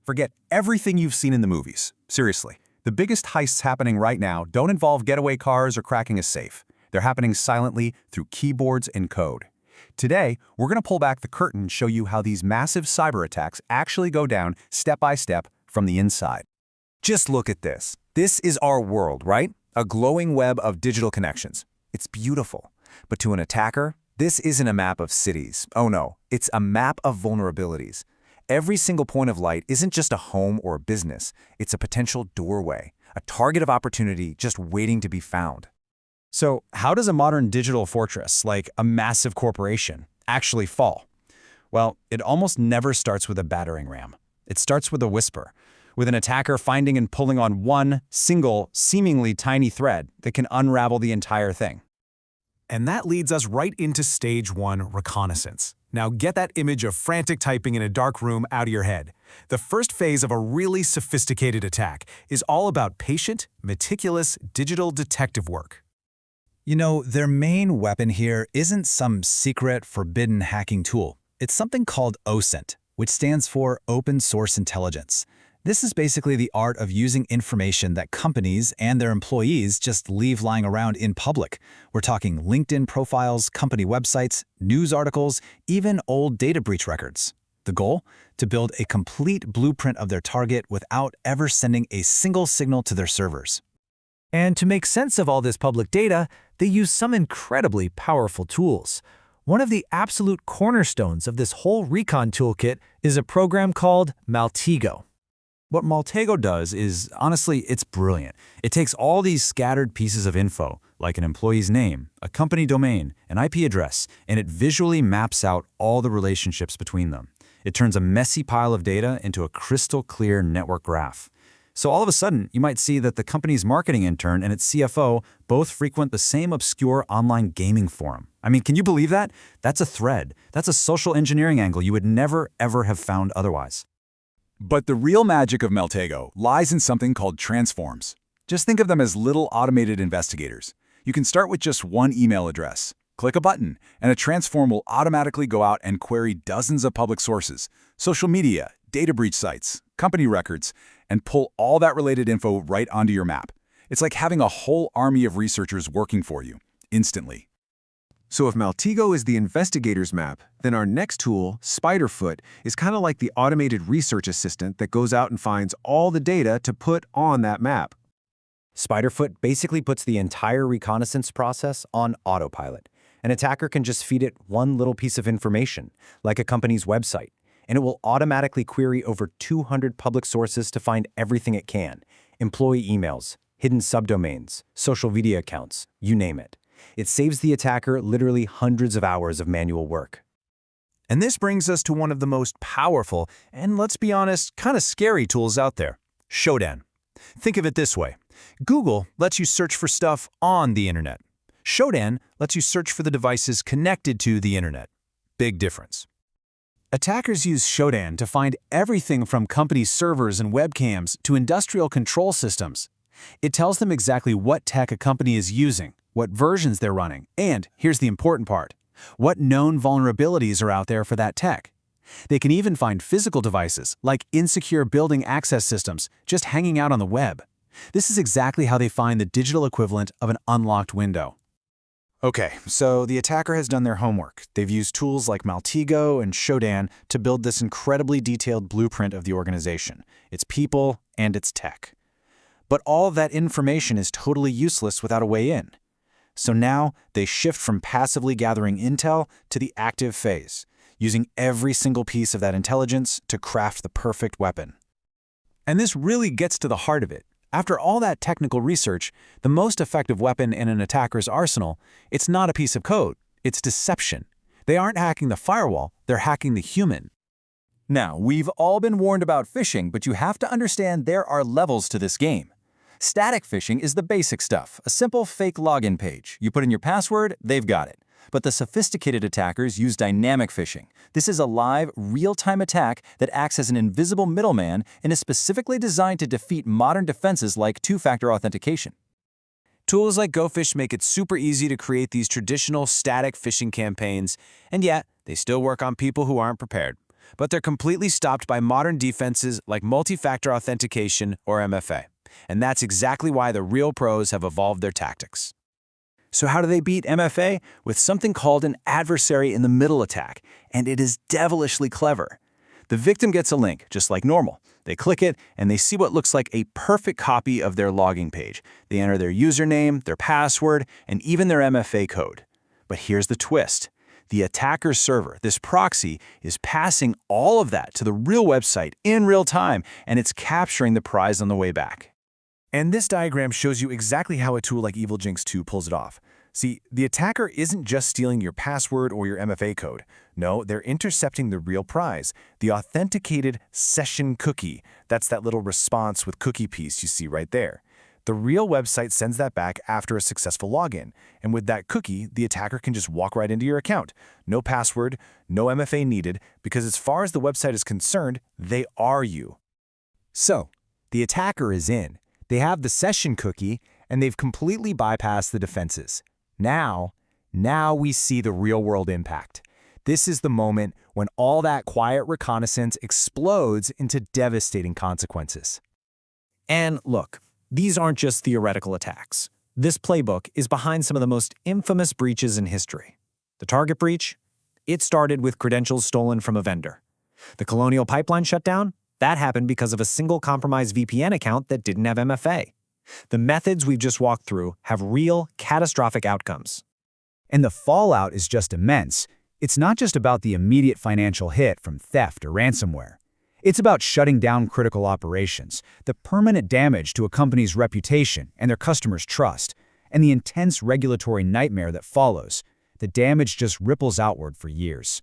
Forget everything you've seen in the movies. Seriously, the biggest heists happening right now don't involve getaway cars or cracking a safe. They're happening silently through keyboards and code. Today, we're going to pull back the curtain and show you how these massive cyber attacks actually go down step by step from the inside. Just look at this. This is our world, right? A glowing web of digital connections. It's beautiful. But to an attacker, this isn't a map of cities. Oh no, it's a map of vulnerabilities. Every single point of light isn't just a home or a business. It's a potential doorway, a target of opportunity just waiting to be found. So how does a modern digital fortress, like a massive corporation, actually fall? Well, it almost never starts with a battering ram. It starts with a whisper, with an attacker finding and pulling on one single, seemingly tiny thread that can unravel the entire thing. And that leads us right into stage 1, reconnaissance. Now get that image of frantic typing in a dark room out of your head. The first phase of a really sophisticated attack is all about patient, meticulous digital detective work. You know, their main weapon here isn't some secret, forbidden hacking tool. It's something called OSINT, which stands for Open Source Intelligence. This is basically the art of using information that companies and their employees just leave lying around in public. We're talking LinkedIn profiles, company websites, news articles, even old data breach records. The goal? To build a complete blueprint of their target without ever sending a single signal to their servers. And to make sense of all this public data, they use some incredibly powerful tools. One of the absolute cornerstones of this whole recon toolkit is a program called Maltego. What Maltego does is, honestly, it's brilliant. It takes all these scattered pieces of info, like an employee's name, a company domain, an IP address, and it visually maps out all the relationships between them. It turns a messy pile of data into a crystal clear network graph. So all of a sudden, you might see that the company's marketing intern and its CFO both frequent the same obscure online gaming forum. I mean, can you believe that? That's a thread. That's a social engineering angle you would never, ever have found otherwise. But the real magic of Maltego lies in something called transforms. Just think of them as little automated investigators. You can start with just one email address. Click a button, and a transform will automatically go out and query dozens of public sources, social media, data breach sites, company records, and pull all that related info right onto your map. It's like having a whole army of researchers working for you, instantly. So if Maltego is the investigator's map, then our next tool, Spiderfoot, is kind of like the automated research assistant that goes out and finds all the data to put on that map. Spiderfoot basically puts the entire reconnaissance process on autopilot. An attacker can just feed it one little piece of information, like a company's website, and it will automatically query over 200 public sources to find everything it can: employee emails, hidden subdomains, social media accounts, you name it. It saves the attacker literally hundreds of hours of manual work. And this brings us to one of the most powerful and, let's be honest, kind of scary tools out there, Shodan. Think of it this way. Google lets you search for stuff on the internet. Shodan lets you search for the devices connected to the internet. Big difference. Attackers use Shodan to find everything from company servers and webcams to industrial control systems. It tells them exactly what tech a company is using, what versions they're running, and, here's the important part, what known vulnerabilities are out there for that tech. They can even find physical devices, like insecure building access systems, just hanging out on the web. This is exactly how they find the digital equivalent of an unlocked window. Okay, so the attacker has done their homework. They've used tools like Maltego and Shodan to build this incredibly detailed blueprint of the organization, its people, and its tech. But all of that information is totally useless without a way in. So now they shift from passively gathering intel to the active phase, using every single piece of that intelligence to craft the perfect weapon. And this really gets to the heart of it. After all that technical research, the most effective weapon in an attacker's arsenal, it's not a piece of code, it's deception. They aren't hacking the firewall, they're hacking the human. Now, we've all been warned about phishing, but you have to understand there are levels to this game. Static phishing is the basic stuff, a simple fake login page. You put in your password, they've got it. But the sophisticated attackers use dynamic phishing. This is a live, real-time attack that acts as an invisible middleman and is specifically designed to defeat modern defenses like two-factor authentication. Tools like GoPhish make it super easy to create these traditional static phishing campaigns, and yet they still work on people who aren't prepared. but they're completely stopped by modern defenses like multi-factor authentication or MFA. And that's exactly why the real pros have evolved their tactics. So how do they beat MFA? With something called an adversary in the middle attack, and it is devilishly clever. The victim gets a link, just like normal. They click it, and they see what looks like a perfect copy of their logging page. They enter their username, their password, and even their MFA code. But here's the twist. The attacker's server, this proxy, is passing all of that to the real website in real time, and it's capturing the prize on the way back. And this diagram shows you exactly how a tool like EvilJinx 2 pulls it off. See, the attacker isn't just stealing your password or your MFA code. No, they're intercepting the real prize, the authenticated session cookie. That's that little response with cookie piece you see right there. The real website sends that back after a successful login, and with that cookie, the attacker can just walk right into your account. No password, no MFA needed, because as far as the website is concerned, they are you. So, the attacker is in. They have the session cookie, and they've completely bypassed the defenses. Now we see the real-world impact. This is the moment when all that quiet reconnaissance explodes into devastating consequences. And look, these aren't just theoretical attacks. This playbook is behind some of the most infamous breaches in history. The Target breach? It started with credentials stolen from a vendor. The Colonial Pipeline shutdown? That happened because of a single compromised VPN account that didn't have MFA. The methods we've just walked through have real, catastrophic outcomes. And the fallout is just immense. It's not just about the immediate financial hit from theft or ransomware. It's about shutting down critical operations, the permanent damage to a company's reputation and their customers' trust, and the intense regulatory nightmare that follows. The damage just ripples outward for years.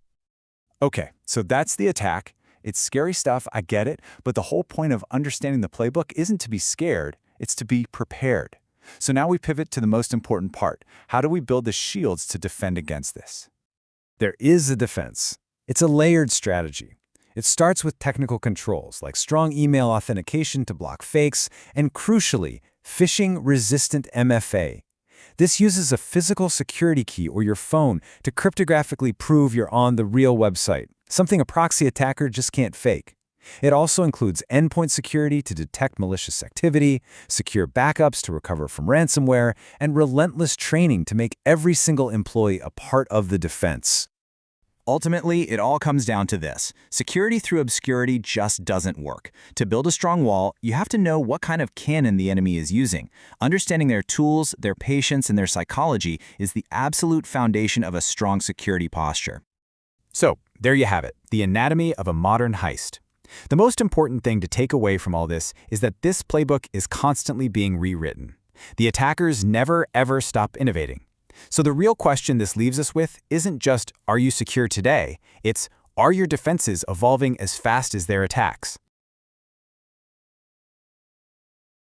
Okay, so that's the attack. It's scary stuff, I get it, but the whole point of understanding the playbook isn't to be scared, it's to be prepared. So now we pivot to the most important part. How do we build the shields to defend against this? There is a defense. It's a layered strategy. It starts with technical controls like strong email authentication to block fakes, and crucially, phishing-resistant MFA. This uses a physical security key or your phone to cryptographically prove you're on the real website, something a proxy attacker just can't fake. It also includes endpoint security to detect malicious activity, secure backups to recover from ransomware, and relentless training to make every single employee a part of the defense. Ultimately, it all comes down to this. Security through obscurity just doesn't work. To build a strong wall, you have to know what kind of cannon the enemy is using. Understanding their tools, their patience, and their psychology is the absolute foundation of a strong security posture. So, there you have it, the anatomy of a modern heist. The most important thing to take away from all this is that this playbook is constantly being rewritten. The attackers never, ever stop innovating. So the real question this leaves us with isn't just, are you secure today? It's, are your defenses evolving as fast as their attacks?